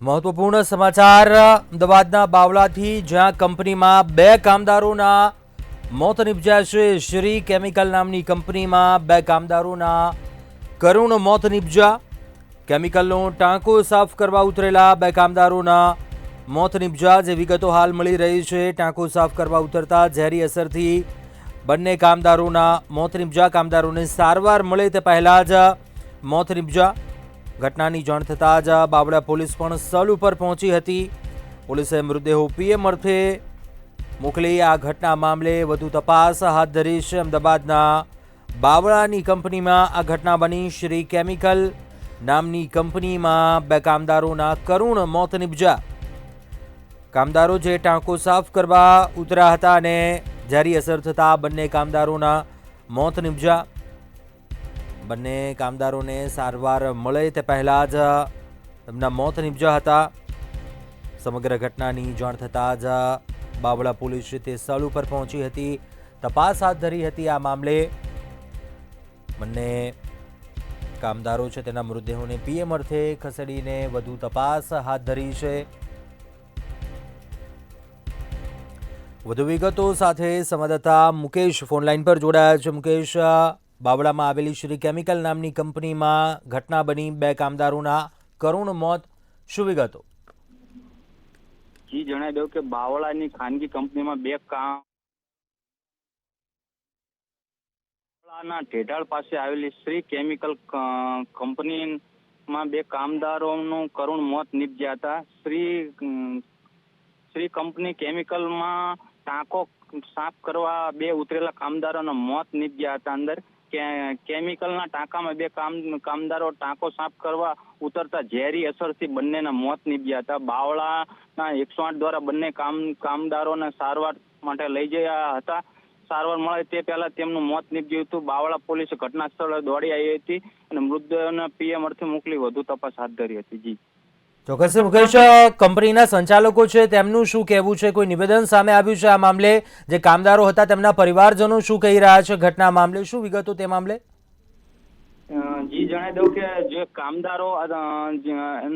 મહત્વપૂર્ણ સમાચાર અમદાવાદના બાવળાથી, જ્યાં કંપનીમાં બે કામદારોના મોત નિપજ્યા છે। શ્રી કેમિકલ નામની કંપનીમાં બે કામદારોના કરુણ મોત નિપજ્યા। કેમિકલનો ટાંકો સાફ કરવા ઉતરેલા બે કામદારોના મોત નિપજ્યા। જે વિગતો હાલ મળી રહી છે, ટાંકો સાફ કરવા ઉતરતા ઝેરી અસરથી બંને કામદારોના મોત નિપજ્યા। કામદારોને સારવાર મળે તે પહેલા જ મોત નિપજ્યા। ઘટનાની જાણ થતાં જ બાવળા પોલીસ પણ સ્થળ ઉપર પહોંચી હતી। પોલીસે મૃતદેહો પીએમ અર્થે મોકલી આ ઘટના મામલે વધુ તપાસ હાથ ધરી છે। અમદાવાદના બાવળાની કંપનીમાં આ ઘટના બની। શ્રી કેમિકલ નામની કંપનીમાં બે કામદારોના કરુણ મોત નિપજ્યા। કામદારો જે ટાંકો સાફ કરવા ઉતર્યા હતા અને ઝેરી અસર થતાં બંને કામદારોના મોત નિપજ્યા। બંને કામદારોને સારવાર મળે તે પહેલા જ તેમના મોત નિપજ્યા હતા। સમગ્ર ઘટનાની જાણ થતાં જ બાવળા પોલીસ તે સ્થળ ઉપર પહોંચી હતી, તપાસ હાથ ધરી હતી। આ મામલે બંને કામદારો છે તેના મૃતદેહોને પીએમ અર્થે ખસેડીને વધુ તપાસ હાથ ધરી છે। વધુ વિગતો સાથે સંવાદદાતા મુકેશ ફોનલાઈન પર જોડાયા છે। મુકેશ, બાવળામાં આવેલી શ્રી કેમિકલ નામની કંપનીમાં ઘટના બની, બે કામદારોના કરુણ મોત, શું વિગતો? જી જણાવી દઉં કે બાવળાની ખાનગી કંપનીમાં બે બાવળાના ઢેઢાળ પાસે આવેલી શ્રી કેમિકલ કંપનીમાં બે કામદારોનું કરુણ મોત નિપજ્યા હતા। શ્રી કંપની કેમિકલમાં ટાંકો સાફ કરવા બે ઉતરેલા કામદારોના મોત નિપજ્યા હતા। અંદર કેમિકલના ટાંકામાં બે કામદારો ટાંકો સાફ કરવા ઉતરતા ઝેરી અસરથી બંનેના મોત નિપજ્યા હતા। બાવળાના 108 દ્વારા બંને કામદારોને સારવાર માટે લઈ ગયા હતા। સારવાર મળે તે પહેલા તેમનું મોત નિપજ્યું હતું। બાવળા પોલીસે ઘટના સ્થળે દોડી આવી હતી અને મૃતદેહોને પીએમ અર્થે મોકલી વધુ તપાસ હાથ ધરી હતી। જી ચોક્કસ મુકેશ, કંપનીના સંચાલકો છે તેમનું શું કહેવું છે? કોઈ નિવેદન સામે આવ્યું છે આ મામલે? જે કામદારો હતા તેમના પરિવારજનો શું કહી રહ્યા છે ઘટના મામલે? શું વિગતો તે મામલે? જી જણાવી દઉં કે જે કામદારો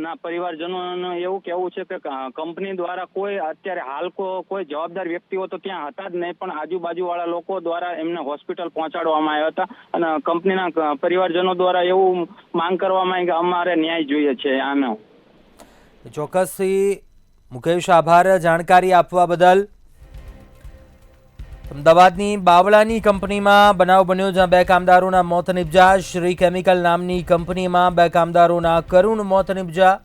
ના પરિવારજનોનું એવું કહેવું છે કે કંપની દ્વારા કોઈ અત્યારે હાલ કોઈ જવાબદાર વ્યક્તિઓ તો ત્યાં હતા જ નહીં, પણ આજુબાજુ વાળા લોકો દ્વારા એમને હોસ્પિટલ પહોંચાડવામાં આવ્યા હતા અને કંપનીના પરિવારજનો દ્વારા એવું માંગ કરવામાં આવી કે અમારે ન્યાય જોઈએ છે આનો। ચોક્કસથી મુકેશ, આભાર જાણકારી આપવા બદલ। અમદાવાદની બાવળાની કંપનીમાં બનાવ બન્યો, જ્યાં બે કામદારોના મોત નિપજ્યા। શ્રી કેમિકલ નામની કંપનીમાં બે કામદારોના કરુણ મોત નિપજ્યા।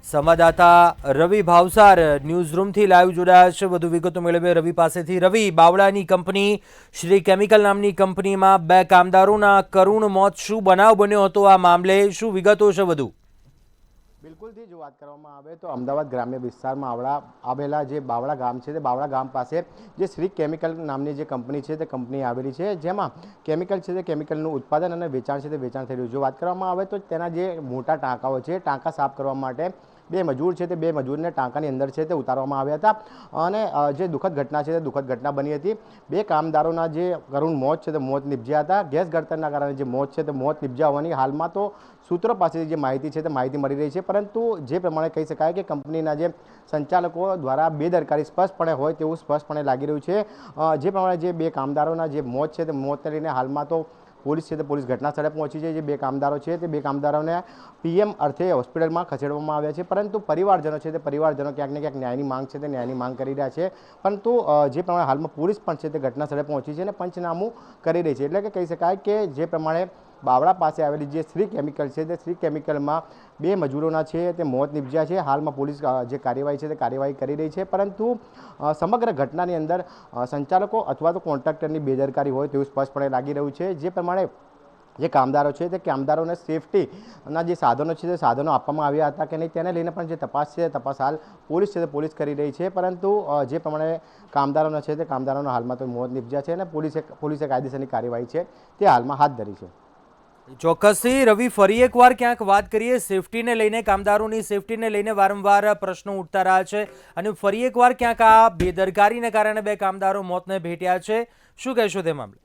સંવાદદાતા રવિ ભાવસાર ન્યૂઝરૂમથી લાઈવ જોડાયા છે, વધુ વિગતો મેળવે રવિ પાસેથી। રવિ, બાવળાની કંપની શ્રી કેમિકલ નામની કંપનીમાં બે કામદારોના કરુણ મોત, શું બનાવ બન્યો હતો આ મામલે? શું વિગતો છે વધુ? બિલકુલથી જો વાત કરવામાં આવે તો અમદાવાદ ગ્રામ્ય વિસ્તારમાં આવેલા જે બાવળા ગામ છે, તે બાવળા ગામ પાસે જે શ્રી કેમિકલ નામની જે કંપની છે તે કંપની આવેલી છે, જેમાં કેમિકલ છે તે કેમિકલનું ઉત્પાદન અને વેચાણ છે તે વેચાણ થઈ રહ્યું છે। જો વાત કરવામાં આવે તો તેના જે મોટા ટાંકાઓ છે, ટાંકા સાફ કરવા માટે બે મજૂર છે તે બે મજૂરને ટાંકાની અંદર છે તે ઉતારવામાં આવ્યા હતા અને જે દુઃખદ ઘટના છે તે દુઃખદ ઘટના બની હતી। બે કામદારોના જે કરુણ મોત છે તે મોત નિપજ્યા હતા। ગેસ ગળતરના કારણે જે મોત છે તે મોત નિપજ્યા હોવાની હાલમાં તો સૂત્રો પાસેથી જે માહિતી છે તે માહિતી મળી રહી છે, પરંતુ જે પ્રમાણે કહી શકાય કે કંપનીના જે સંચાલકો દ્વારા બેદરકારી સ્પષ્ટપણે હોય તેવું સ્પષ્ટપણે લાગી રહ્યું છે। જે પ્રમાણે જે બે કામદારોના જે મોત છે તે મોતને લઈને હાલમાં તો પોલીસ છે તે પોલીસ ઘટના સ્થળે પહોંચી છે। જે બે કામદારો છે તે બે કામદારોને પીએમ અર્થે હોસ્પિટલમાં ખસેડવામાં આવ્યા છે, પરંતુ પરિવારજનો છે તે પરિવારજનો ક્યાંક ને ક્યાંક ન્યાયની માંગ છે તે ન્યાયની માંગ કરી રહ્યા છે। પરંતુ જે પ્રમાણે હાલમાં પોલીસ પણ છે તે ઘટના સ્થળે પહોંચી છે અને પંચનામું કરી રહી છે। એટલે કે કહી શકાય કે જે પ્રમાણે બાવળા પાસે આવેલી જે શ્રી કેમિકલ છે તે શ્રી કેમિકલમાં બે મજૂરોના છે તે મોત નિપજ્યા છે। હાલમાં પોલીસ જે કાર્યવાહી છે તે કાર્યવાહી કરી રહી છે, પરંતુ સમગ્ર ઘટનાની અંદર સંચાલકો અથવા તો કોન્ટ્રાક્ટરની બેદરકારી હોય તેવું સ્પષ્ટપણે લાગી રહ્યું છે। જે પ્રમાણે જે કામદારો છે તે કામદારોને સેફટીના જે સાધનો છે તે સાધનો આપવામાં આવ્યા હતા કે નહીં તેને લઈને પણ જે તપાસ છે તપાસ હાલ પોલીસ છે તે પોલીસ કરી રહી છે, પરંતુ જે પ્રમાણે કામદારોના છે તે કામદારોના હાલમાં તો મોત નિપજ્યા છે અને પોલીસે કાયદેસરની કાર્યવાહી છે તે હાલમાં હાથ ધરી છે। ચોક્કસથી રવિ, ફરી એકવાર ક્યાંક વાત કરીએ સેફટીને લઈને, કામદારોની સેફટીને લઈને વારંવાર પ્રશ્નો ઉઠતા રહ્યા છે અને ફરી એકવાર ક્યાંક આ બેદરકારીને કારણે બે કામદારો મોતને ભેટ્યા છે, શું કહેશો તે મામલે?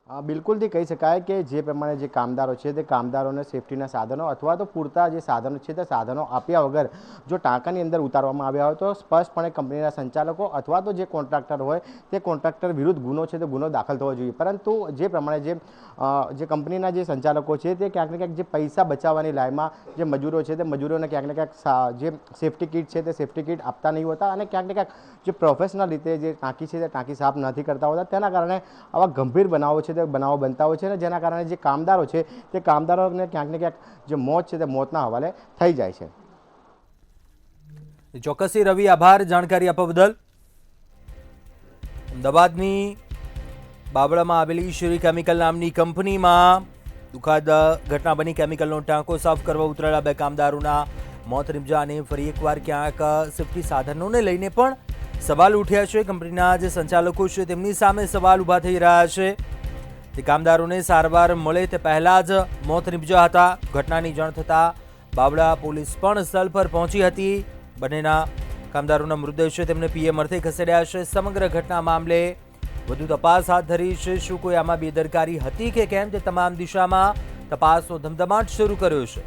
બિલકુલથી કહી શકાય કે જે પ્રમાણે જે કામદારો છે તે કામદારોને સેફટીના સાધનો અથવા તો પૂરતા જે સાધનો છે તે સાધનો આપ્યા વગર જો ટાંકાની અંદર ઉતારવામાં આવ્યા હોય તો સ્પષ્ટપણે કંપનીના સંચાલકો અથવા તો જે કોન્ટ્રાક્ટર હોય તે કોન્ટ્રાક્ટર વિરુદ્ધ ગુનો છે તે ગુનો દાખલ થવો જોઈએ. પરંતુ જે પ્રમાણે જે કંપનીના જે સંચાલકો છે તે ક્યાંક ને ક્યાંક જે પૈસા બચાવવાની લાઈનમાં જે મજૂરો છે તે મજૂરોને ક્યાંક ને ક્યાંક જે સેફટી કિટ છે તે સેફટી કિટ આપતા નહીં હોતા અને ક્યાંક ને ક્યાંક જે પ્રોફેશનલ રીતે જે ટાંકી છે તે ટાંકી સાફ નથી કરતા હોતા. તેના કારણે આવા ગંભીર બનાવો છે તે બનાવો બનતા હોય છે અને જેના કારણે જે કામદારો છે તે કામદારોને ક્યાંક ને ક્યાંક જે મોત છે તે મોતના હવાલે થઈ જાય છે. ચોક્કસથી રવિ, આભાર જાણકારી આપવા બદલ. અમદાવાદની બાવળામાં આવેલી શ્રી કેમિકલ નામની કંપનીમાં દુઃખદ ઘટના બની. કેમિકલનો ટાંકો સાફ કરવા ઉતરેલા 2 કામદારોના મોત નિપજ્યા અને ફરી એકવાર ક્યાંક સેફટી સાધનોને લઈને પણ સવાલ ઉઠ્યા છે. કંપનીના જે સંચાલકો છે તેમની સામે સવાલ ઊભા થઈ રહ્યા છે. તે કામદારોને સારવાર મળે તે પહેલાં જ મોત નિપજ્યા હતા. ઘટનાની જાણ થતાં બાવળા પોલીસ પણ સ્થળ પર પહોંચી હતી. બંનેના કામદારોના મૃતદેહ છે તેમને પીએમ અર્થે ખસેડ્યા છે. સમગ્ર ઘટના મામલે વધુ તપાસ હાથ ધરી છે. શું કોઈ આમાં બેદરકારી હતી કે કેમ તે તમામ દિશામાં તપાસનો ધમધમાટ શરૂ કર્યો છે.